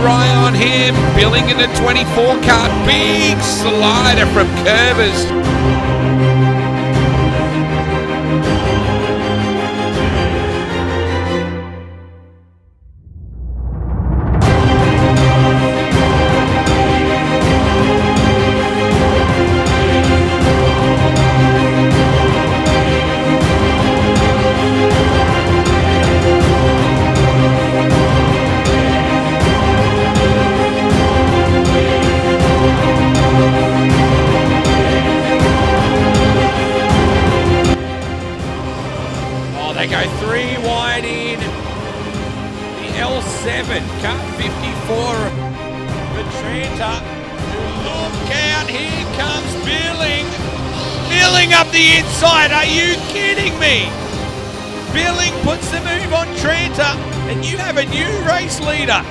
your eye on him. Billing in the 24 kart. Big slider from Curvers. They go 3 wide in the L7, kart 54 for Trenta. Look out, here comes Billing. Billing up the inside, are you kidding me? Billing puts the move on Trenta, and you have a new race leader.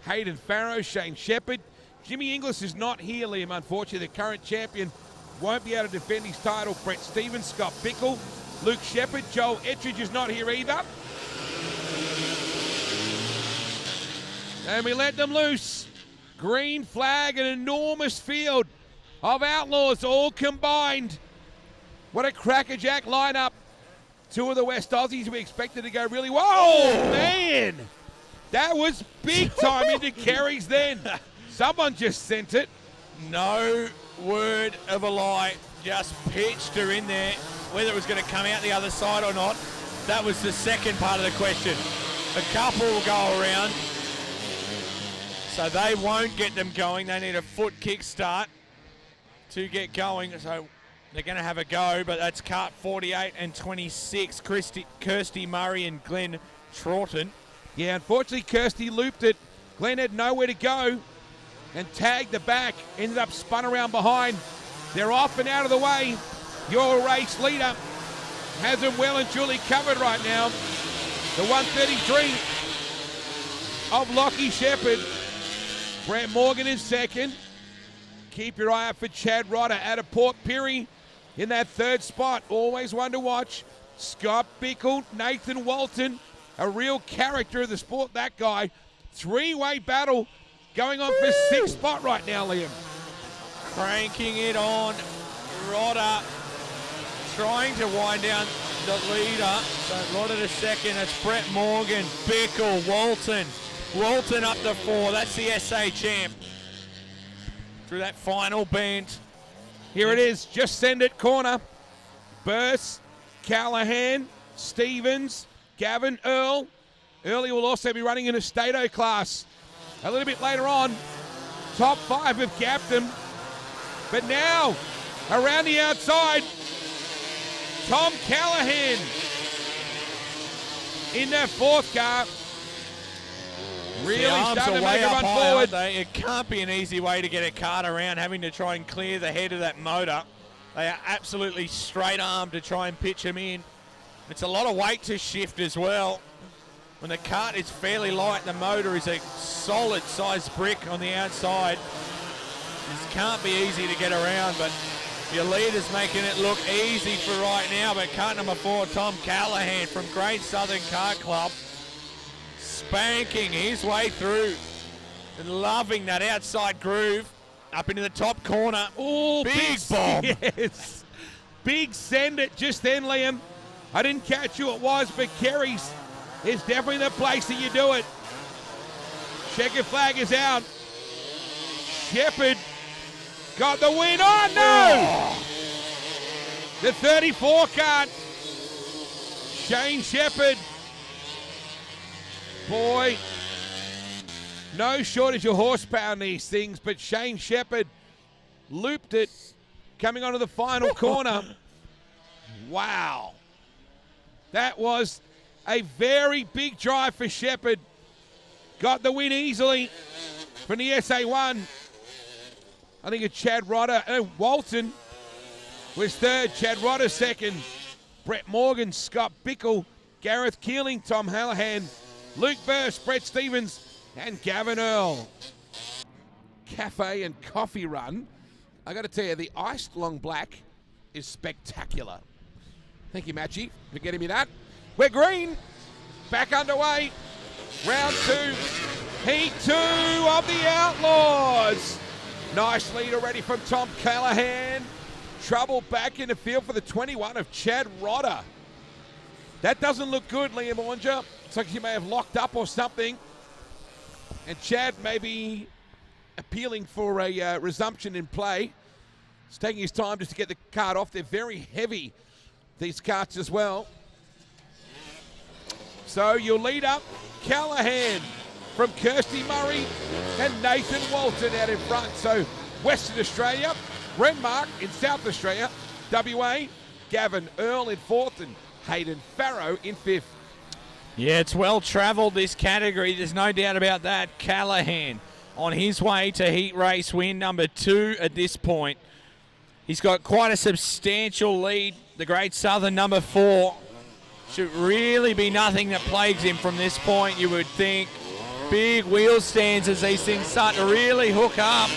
Hayden Farrow, Shane Shepherd. Jimmy Inglis is not here, Liam, unfortunately. The current champion won't be able to defend his title. Brett Stevens, Scott Bickle, Luke Shepherd. Joel Ettridge is not here either. And we let them loose. Green flag, an enormous field of Outlaws all combined. What a crackerjack lineup. 2 of the West Aussies we expected to go really well. Oh, man! That was big time into Kerry's then. Someone just sent it. No word of a lie. Just pitched her in there. Whether it was going to come out the other side or not, that was the second part of the question. A couple will go around, so they won't get them going. They need a foot kick start to get going. So they're going to have a go, but that's kart 48 and 26. Kirsty Murray and Glenn Traughton. Yeah, unfortunately, Kirsty looped it. Glenn had nowhere to go and tagged the back. Ended up spun around behind. They're off and out of the way. Your race leader has them well and truly covered right now. The 133 of Lockie Shepherd. Brett Morgan in second. Keep your eye out for Chad Rodder out of Port Pirie in that 3rd spot. Always one to watch. Scott Bickle, Nathan Walton. A real character of the sport, that guy. 3-way battle going on for 6th spot right now, Liam. Cranking it on. Rodder trying to wind down the leader. So Rodder to second. That's Brett Morgan, Bickle, Walton. Walton up to 4. That's the SA champ. Through that final bend. Here it is. Just send it corner. Burse, Callahan, Stevens, Gavin, Earl. Early will also be running in a Stato class. A little bit later on, top 5 have gapped them. But now, around the outside, Tom Callahan in that 4th car. Really starting to make a run forward. It can't be an easy way to get a kart around, having to try and clear the head of that motor. They are absolutely straight-armed to try and pitch them in. It's a lot of weight to shift as well. When the kart is fairly light, the motor is a solid sized brick on the outside. This can't be easy to get around, but your leader's making it look easy for right now. But kart number 4, Tom Callahan from Great Southern Kart Club, spanking his way through and loving that outside groove up into the top corner. Oh, big bomb. Yes. Big send it just then, Liam. I didn't catch who it was, but Kerry's is definitely the place that you do it. Checker flag is out. Shepherd got the win. Oh, no! The 34 kart. Shane Shepherd. Boy, no shortage of horsepower in these things, but Shane Shepherd looped it coming onto the final corner. Wow. That was a very big drive for Shepherd. Got the win easily from the SA1. I think it's Chad Rodder. Walton was third. Chad Rodder second. Brett Morgan, Scott Bickle, Gareth Keeling, Tom Hallahan, Luke Burst, Brett Stevens, and Gavin Earl. Cafe and coffee run. I got to tell you, the iced long black is spectacular. Thank you, Matchy, for getting me that. We're green. Back underway. Round 2. Heat 2 of the Outlaws. Nice lead already from Tom Callahan. Trouble back in the field for the 21 of Chad Rodder. That doesn't look good, Liam Oranger. It's like he may have locked up or something. And Chad may be appealing for a resumption in play. He's taking his time just to get the kart off. They're very heavy, these karts as well. So your leader, Callahan from Kirsty Murray and Nathan Walton out in front. So Western Australia, Renmark in South Australia, WA, Gavin Earl in 4th and Hayden Farrow in 5th. Yeah, it's well travelled, this category. There's no doubt about that. Callahan on his way to heat race win number 2 at this point. He's got quite a substantial lead. The Great Southern number 4 should really be nothing that plagues him from this point, you would think. Big wheel stands as these things start to really hook up.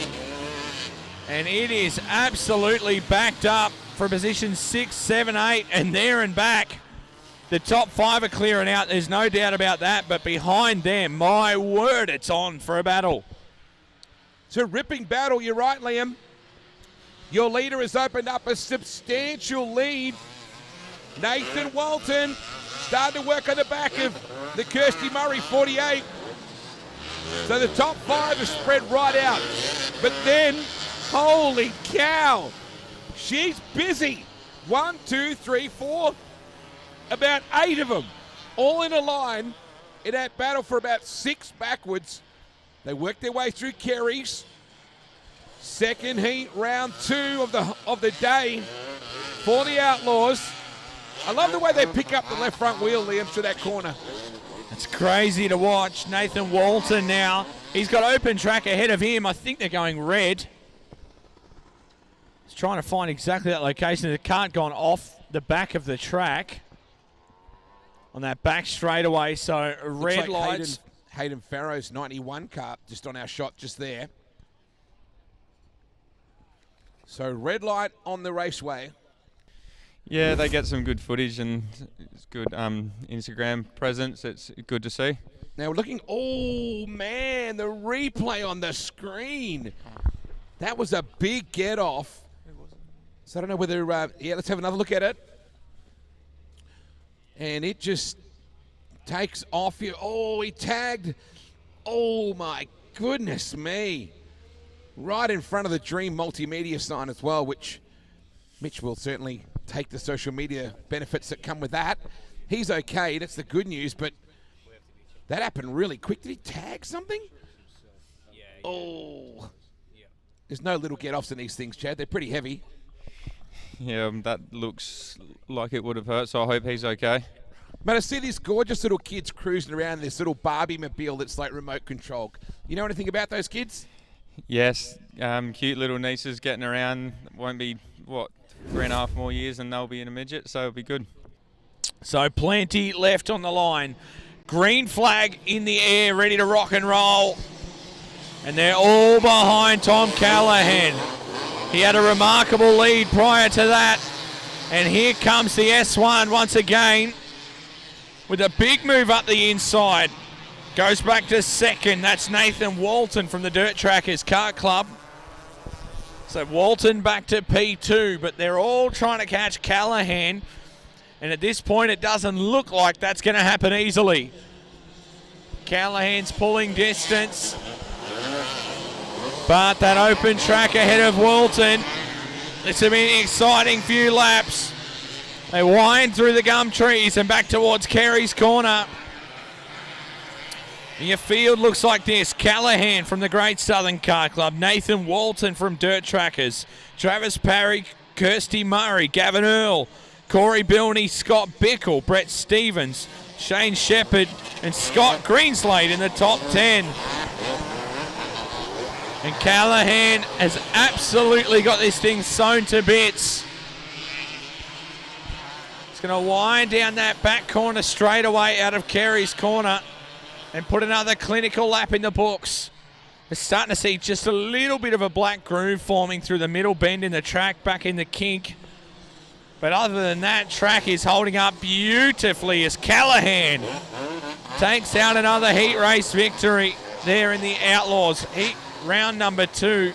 And it is absolutely backed up for position 6, 7, 8, and there and back. The top 5 are clearing out, there's no doubt about that, but behind them, my word, it's on for a battle. It's a ripping battle, you're right, Liam. Your leader has opened up a substantial lead. Nathan Walton starting to work on the back of the Kirsty Murray 48. So the top 5 are spread right out. But then, holy cow, she's busy. 1, 2, 3, 4, about 8 of them, all in a line in that battle for about 6 backwards. They work their way through Kerry's. Second heat, round 2 of the day for the Outlaws. I love the way they pick up the left front wheel, Liam, to that corner. It's crazy to watch. Nathan Walton now. He's got open track ahead of him. I think they're going red. He's trying to find exactly that location. The kart gone off the back of the track on that back straightaway. So red like lights. Hayden Farrow's 91 kart just on our shot just there. So red light on the raceway. Yeah, they get some good footage and it's good Instagram presence. It's good to see. Now we're looking, oh man, the replay on the screen. That was a big get off. So I don't know whether, yeah, let's have another look at it. And it just takes off you. Oh, he tagged. Oh my goodness me. Right in front of the Dream Multimedia sign as well, which Mitch will certainly take the social media benefits that come with that. He's okay, that's the good news, but that happened really quick. Did he tag something? Oh. There's no little get-offs in these things, Chad. They're pretty heavy. Yeah, that looks like it would have hurt, so I hope he's okay. But I see these gorgeous little kids cruising around in this little Barbie mobile that's like remote controlled. You know anything about those kids? Yes, cute little nieces getting around. Won't be, 3.5 more years and they'll be in a midget, so it'll be good. So plenty left on the line. Green flag in the air, ready to rock and roll. And they're all behind Tom Callahan. He had a remarkable lead prior to that. And here comes the S1 once again with a big move up the inside. Goes back to second. That's Nathan Walton from the Dirt Trackers Kart Club. So Walton back to P2, but they're all trying to catch Callahan. And at this point, it doesn't look like that's going to happen easily. Callahan's pulling distance. But that open track ahead of Walton. It's been an exciting few laps. They wind through the gum trees and back towards Kerry's corner. And your field looks like this. Callahan from the Great Southern Kart Club. Nathan Walton from Dirt Trackers. Travis Parry, Kirsty Murray, Gavin Earl, Corey Bilney, Scott Bickle, Brett Stevens, Shane Shepherd, and Scott Greenslade in the top 10. And Callahan has absolutely got this thing sewn to bits. He's going to wind down that back corner straight away out of Carey's corner and put another clinical lap in the books. We're starting to see just a little bit of a black groove forming through the middle bend in the track back in the kink. But other than that, track is holding up beautifully as Callahan takes out another heat race victory there in the Outlaws. Round number 2.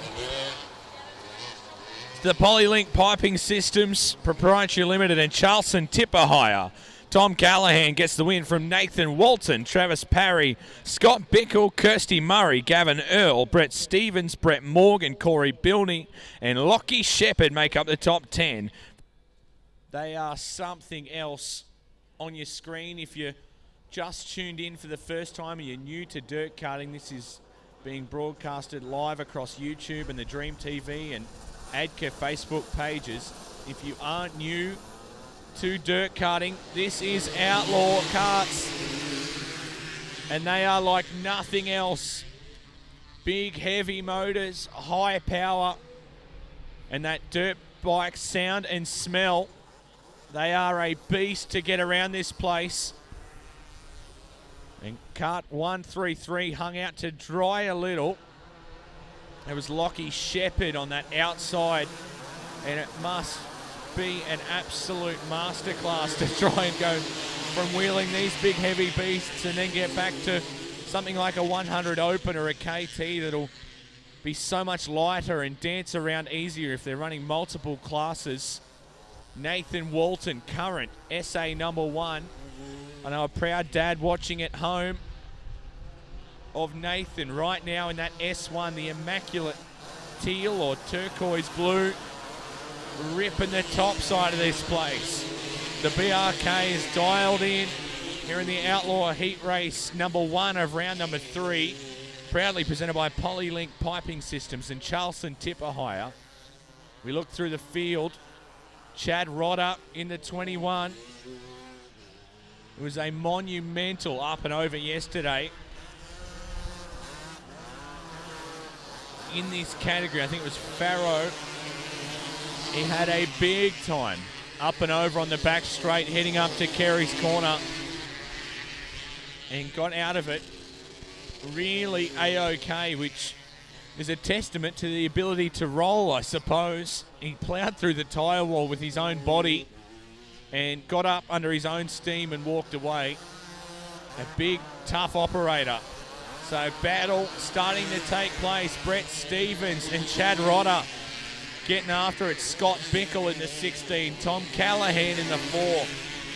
The Polylink Piping Systems Proprietary Limited and Charleston Tipper Hire. Tom Callahan gets the win from Nathan Walton, Travis Parry, Scott Bickle, Kirsty Murray, Gavin Earl, Brett Stevens, Brett Morgan, Corey Bilney, and Lockie Shepherd make up the top 10. They are something else on your screen. If you're just tuned in for the first time and you're new to dirt karting, this is being broadcasted live across YouTube and the Dream TV and ADCA Facebook pages. If you aren't new to dirt karting, this is Outlaw karts, and they are like nothing else. Big, heavy motors, high power, and that dirt bike sound and smell. They are a beast to get around this place. And kart 133 hung out to dry a little. It was Lockie Shepherd on that outside, and it must be an absolute masterclass to try and go from wheeling these big heavy beasts and then get back to something like a 100 Open or a KT that'll be so much lighter and dance around easier if they're running multiple classes. Nathan Walton, current SA number 1. I know a proud dad watching at home of Nathan right now in that S1, the immaculate teal or turquoise blue, ripping the top side of this place. The BRK is dialed in here in the Outlaw Heat Race number 1 of round number 3, proudly presented by Polylink Piping Systems and Charleston Tipper Hire. We look through the field. Chad Rodder in the 21. It was a monumental up and over yesterday in this category. I think it was Farrow. He had a big time up and over on the back straight, heading up to Carey's corner, and got out of it really A-OK, which is a testament to the ability to roll, I suppose. He ploughed through the tyre wall with his own body and got up under his own steam and walked away. A big, tough operator. So battle starting to take place. Brett Stevens and Chad Rodder getting after it. Scott Bickle in the 16. Tom Callahan in the 4.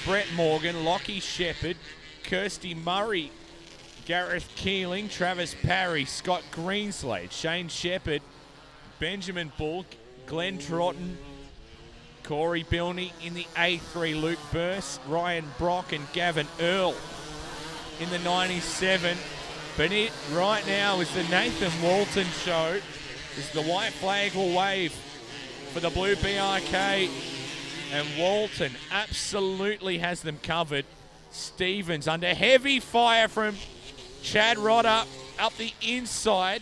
Brett Morgan, Lockie Shepherd, Kirsty Murray, Gareth Keeling, Travis Parry, Scott Greenslade, Shane Shepherd, Benjamin Bull, Glenn Trotton, Corey Bilney in the A3, Luke Burst, Ryan Brock and Gavin Earl in the 97. But it right now is the Nathan Walton show. As the white flag will wave for the blue BRK, and Walton absolutely has them covered. Stevens under heavy fire from Chad Rodder up the inside.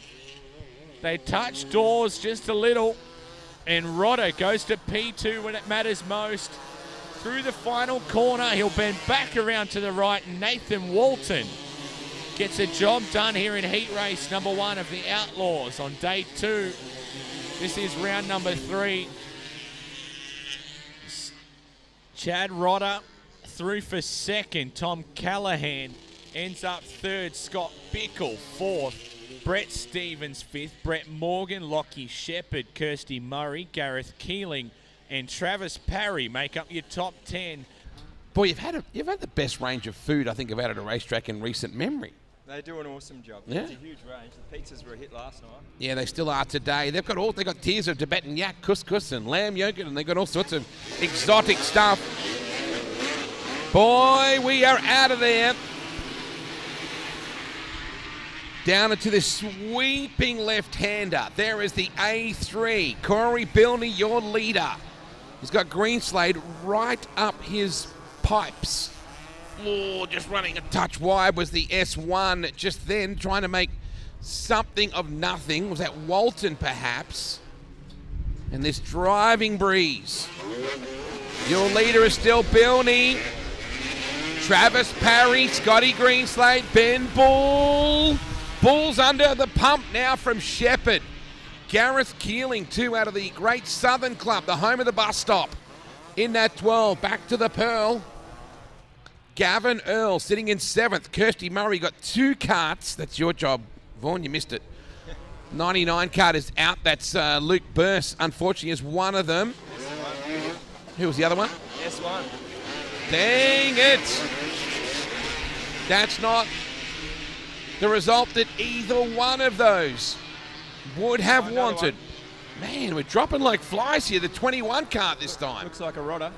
They touch doors just a little, and Rodder goes to P2 when it matters most. Through the final corner, he'll bend back around to the right. Nathan Walton gets a job done here in heat race number 1 of the Outlaws on day 2. This is round number 3. Chad Rodder through for second. Tom Callahan ends up third. Scott Bickle fourth. Brett Stevens fifth. Brett Morgan, Lockie Shepherd, Kirsty Murray, Gareth Keeling, and Travis Parry make up your top 10. Boy, you've had the best range of food I think I've had at a racetrack in recent memory. They do an awesome job. Yeah. It's a huge range. The pizzas were a hit last night. Yeah, they still are today. They've got tiers of Tibetan yak, couscous, and lamb yogurt, and they've got all sorts of exotic stuff. Boy, we are out of there. Down into the sweeping left-hander. There is the A3. Corey Bilney, your leader. He's got Greenslade right up his pipes. Oh, just running a touch wide was the S1 just then, trying to make something of nothing. Was that Walton, perhaps? And this driving breeze. Your leader is still Bilney. Travis Parry, Scotty Greenslade, Ben Bull. Bull's under the pump now from Shepherd. Gareth Keeling, 2 out of the Great Southern Club, the home of the bus stop. In that 12, back to the Pearl. Gavin Earl sitting in 7th. Kirsty Murray got 2 karts. That's your job, Vaughan, you missed it. 99 kart is out. That's Luke Burse, unfortunately, is one of them. Who was the other one? S1. Dang it! That's not the result that either one of those would have wanted. Man, we're dropping like flies here. The 21 kart this time. Looks like a rodder.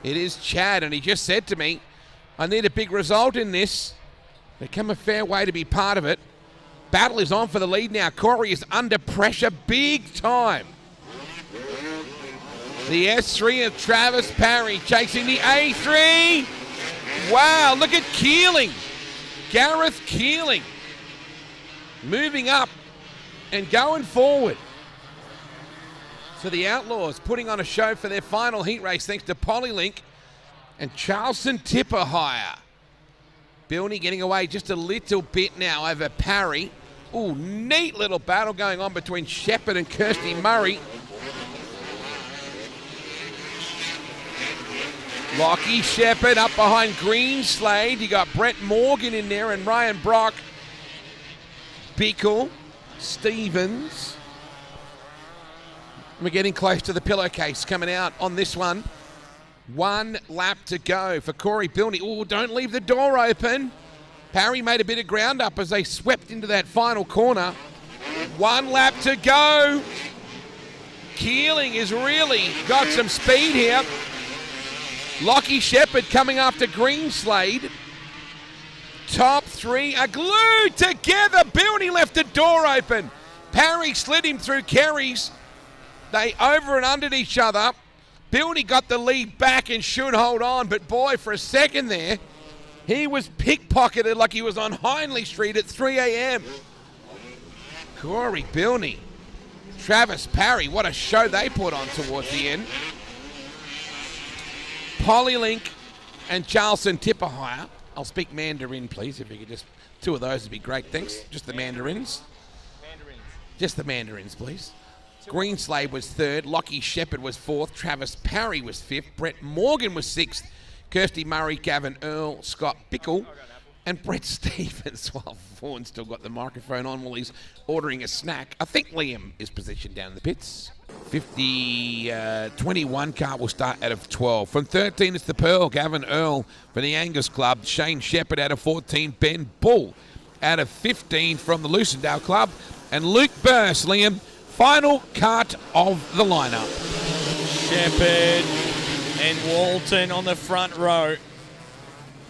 It is Chad, and he just said to me, I need a big result in this. They come a fair way to be part of it. Battle is on for the lead now. Corey is under pressure big time. The S3 of Travis Parry chasing the A3. Wow, look at Keeling. Gareth Keeling moving up and going forward. So the Outlaws putting on a show for their final heat race thanks to Polylink and Charleston Tipper hire. Bilney getting away just a little bit now over Parry. Ooh, neat little battle going on between Shepherd and Kirsty Murray. Lockie Shepherd up behind Greenslade. You got Brett Morgan in there and Ryan Brock. Bickle, Stevens. We're getting close to the pillowcase coming out on this one. 1 lap to go for Corey Bilney. Oh, don't leave the door open. Parry made a bit of ground up as they swept into that final corner. 1 lap to go. Keeling has really got some speed here. Lockie Shepherd coming after Greenslade. Top 3 are glued together. Bilney left the door open. Parry slid him through Kerry's. They over and undered each other. Bilney got the lead back and should hold on, but boy, for a second there, he was pickpocketed like he was on Hindley Street at 3 a.m. Corey Bilney, Travis Parry, what a show they put on towards the end. Polylink and Charleston Tipper hire. I'll speak Mandarin, please, if you could just, 2 of those would be great, thanks. Just the Mandarins. Just the Mandarins, please. Greenslade was 3rd, Lockie Shepherd was 4th, Travis Parry was 5th, Brett Morgan was 6th, Kirsty Murray, Gavin Earl, Scott Bickle, and Brett Stevens. Well, Vaughan still got the microphone on while he's ordering a snack. I think Liam is positioned down in the pits. 21 kart will start out of 12. From 13, it's the Pearl, Gavin Earl for the Angus Club, Shane Shepherd out of 14, Ben Bull out of 15 from the Lucendale Club, and Luke Burse, Liam, final kart of the lineup. Shepherd and Walton on the front row.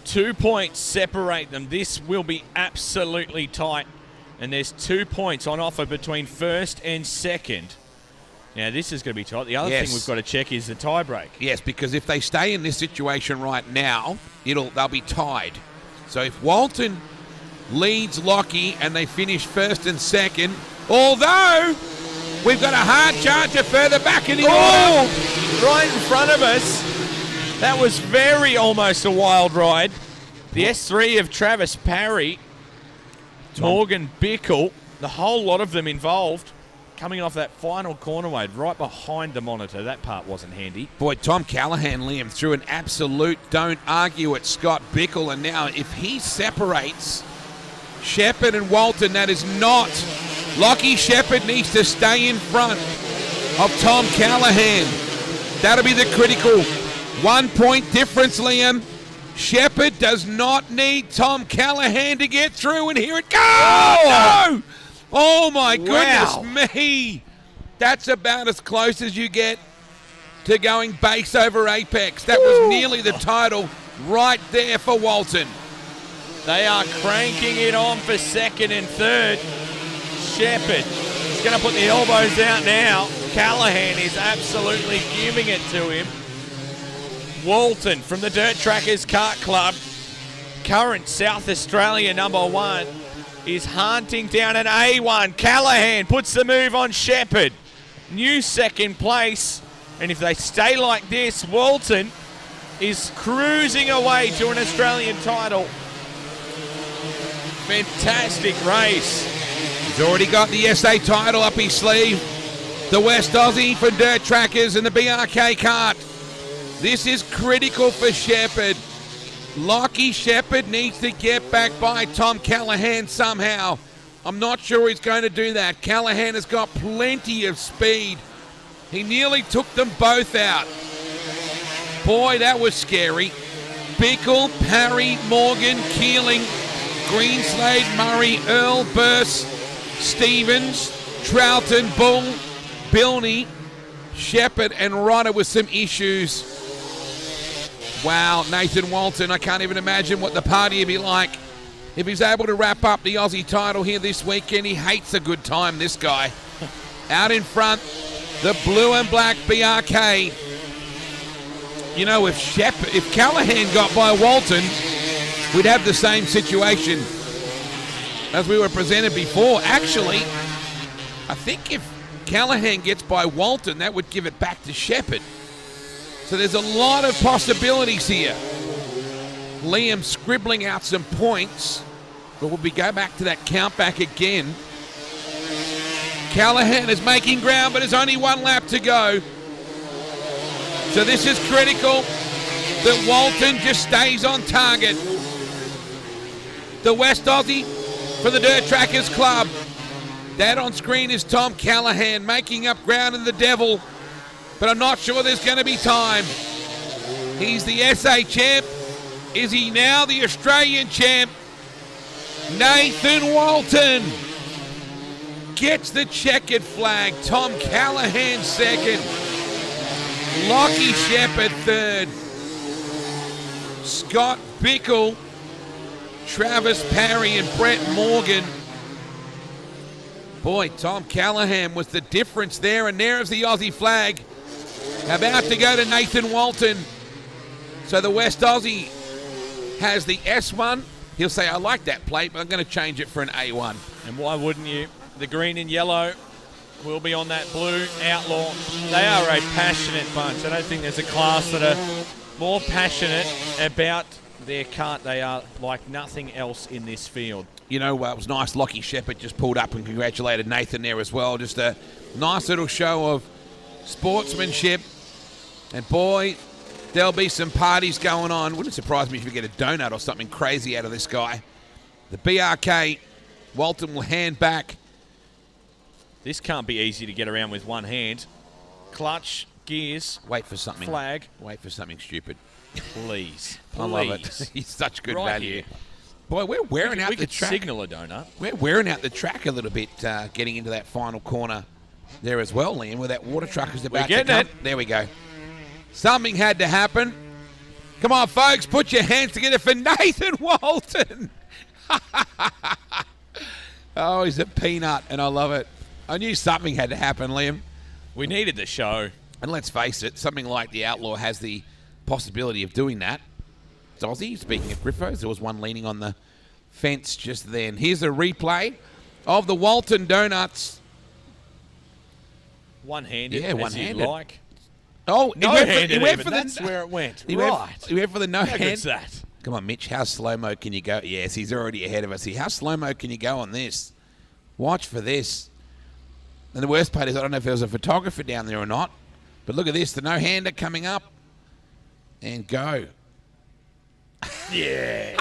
2 points separate them. This will be absolutely tight. And there's 2 points on offer between 1st and 2nd. Now, this is going to be tight. The other thing we've got to check is the tie break. Yes, because if they stay in this situation right now, they'll be tied. So if Walton leads Lockie and they finish 1st and 2nd, although we've got a hard charger further back in the order. Right in front of us. That was very almost a wild ride. The S3 of Travis Parry, Morgan Bickle, the whole lot of them involved, coming off that final corner wade right behind the monitor. That part wasn't handy. Boy, Tom Callahan, Liam, threw an absolute don't argue at Scott Bickle, and now if he separates Shepherd and Walton, that is not. Lockie Shepherd needs to stay in front of Tom Callahan. That'll be the critical 1 point difference, Liam. Shepherd does not need Tom Callahan to get through, and here it goes! No! Oh my goodness me! That's about as close as you get to going base over apex. That was nearly the title right there for Walton. They are cranking it on for 2nd and 3rd. Shepherd is going to put the elbows out now. Callahan is absolutely giving it to him. Walton from the Dirt Trackers Kart Club, current South Australia #1, is hunting down an A1. Callahan puts the move on Shepherd. New second place. And if they stay like this, Walton is cruising away to an Australian title. Fantastic race. He's already got the SA title up his sleeve. The West Aussie for Dirt Trackers and the BRK kart. This is critical for Shepherd. Lockie Shepherd needs to get back by Tom Callahan somehow. I'm not sure he's going to do that. Callahan has got plenty of speed. He nearly took them both out. Boy, that was scary. Bickle, Parry, Morgan, Keeling, Greenslade, Murray, Earl, Burse, Stevens, Troughton, Bull, Bilney, Shepherd, and Rodder with some issues. Wow, Nathan Walton, I can't even imagine what the party would be like if he's able to wrap up the Aussie title here this weekend. He hates a good time, this guy. Out in front, the blue and black BRK. You know, if Callahan got by Walton, we'd have the same situation as we were presented before. Actually, I think if Callahan gets by Walton, that would give it back to Shepherd. So there's a lot of possibilities here. Liam scribbling out some points, but will we go back to that count back again? Callahan is making ground, but there's only one lap to go. So this is critical that Walton just stays on target. The West Aussie for the Dirt Trackers Club. That on screen is Tom Callahan making up ground in the Devil, but I'm not sure there's going to be time. He's the SA champ. Is he now the Australian champ? Nathan Walton gets the checkered flag. Tom Callahan second. Lockie Shepherd third. Scott Bickle, Travis Parry, and Brett Morgan. Boy, Tom Callahan was the difference there, and there's the Aussie flag. About to go to Nathan Walton. So the West Aussie has the S1. He'll say, I like that plate, but I'm going to change it for an A1. And why wouldn't you? The green and yellow will be on that blue Outlaw. They are a passionate bunch. I don't think there's a class that are more passionate about their kart. They are like nothing else in this field. You know, it was nice. Lockie Shepherd just pulled up and congratulated Nathan there as well. Just a nice little show of sportsmanship. And boy, there'll be some parties going on. Wouldn't surprise me if we get a donut or something crazy out of this guy. The BRK, Walton will hand back. This can't be easy to get around with one hand. Clutch, gears, wait for something. Flag. Wait for something stupid. Please. I love it. He's such good right value. Here. Boy, we're wearing out the track. We could signal a donut. We're wearing out the track a little bit, getting into that final corner there as well, Liam, where that water truck is about to come. There we go. Something had to happen. Come on, folks, put your hands together for Nathan Walton. Oh, he's a peanut, and I love it. I knew something had to happen, Liam. We needed the show. And let's face it, something like the Outlaw has the possibility of doing that. It's Aussie, speaking of Griffos, there was one leaning on the fence just then. Here's a replay of the Walton Donuts. One-handed, yeah, one-handed. Like. Oh, no-handed he went for That's where it went. He right. went for the no-hand. How good's that? Come on, Mitch, how slow-mo can you go? Yes, he's already ahead of us here. How slow-mo can you go on this? Watch for this. And the worst part is I don't know if there was a photographer down there or not, but look at this, the no-hander coming up. And go. Yeah.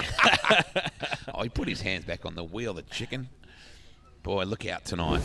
Oh, he put his hands back on the wheel, the chicken. Boy, look out tonight.